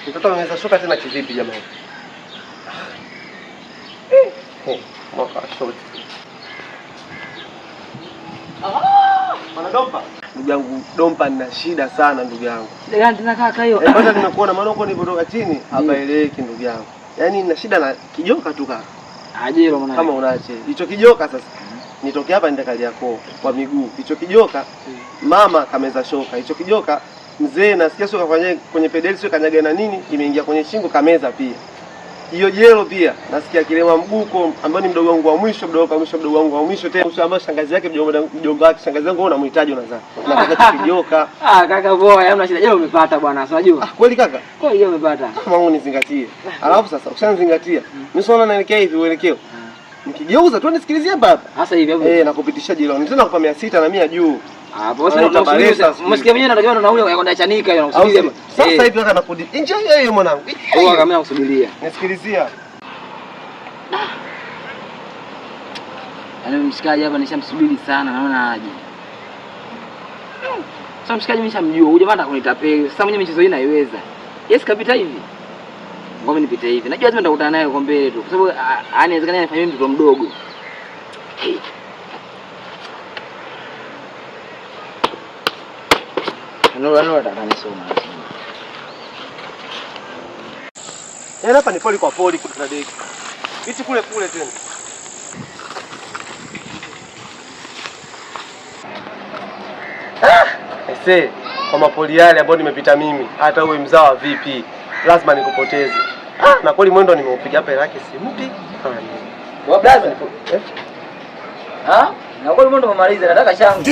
Mtoto anaweza shuka tena kivipi jamani? Mwaka short. Bwana Dompa. Ndugu yangu Dompa nina shida sana ndugu yangu. Shida gani tena kaka hiyo? Kwanza nimekuona maana uko nilipotoka chini hapaeleweki ndugu yangu. Yaani nina shida na kijoka tu kaka. Ajiro mwana. Kama unaache. Hicho kijoka sasa. Nitoke hapa nenda Kariakoo kwa miguu. Hicho kijoka mama kameza shoka. Hicho kijoka mzee nasikia sio kwenye pedeli sio kanyaga na nini imeingia kwenye shingo kameza pia. Hiyo jelo pia nasikia kilema mguko ambaye ni mdogo wangu wa mwisho mdogo wangu wa mwisho tena ambaye shangazi yake mjomba wake shangazi yangu unamhitaji unazaa. Nataka kijoka. Kaka boy, hamna shida. Jelo umepata bwana, unajua? Kweli kaka? Kweli jelo umepata. Kama unizingatie. Alafu sasa ukishanizingatia, mimi sio naelekea hivi uelekeo. Nikigeuza tu nisikilizie baba. Sasa hivi hapo. Nakupitisha jelo. Nitenda kupa 600 na 100 juu. Hapo sasa unasikiliza. Msikia mwenyewe anatakiwa na nauli ya kwenda Chanika hiyo unakusikiliza. Sasa hivi kaka nakudi. Enjoy hiyo mwanangu. Wewe kama nakusubiria. Nisikilizia. Yaani mshikaji hapa nishamsubiri sana naona aje. Sasa mshikaji nishamjua. Huyu jamaa atakunitapeli. Sasa mwenyewe michezo hii naiweza. Yes kapita hivi. Ngome nipite hivi. Najua lazima nitakutana naye kwa mbele tu. Kwa sababu inawezekana anifanyie mtoto mdogo. Ndio atanisoma. Hapa ni poli kwa poli kuna deki. Iti kule tena. Ese, kwa mapoli yale ambayo nimepita mimi, hata uwe mzawa vipi, lazima nikupoteze. Na kweli mwendo nimeupiga hapa yake simpi. Kwa blaza. Na kweli mwendo umemaliza, nataka changu.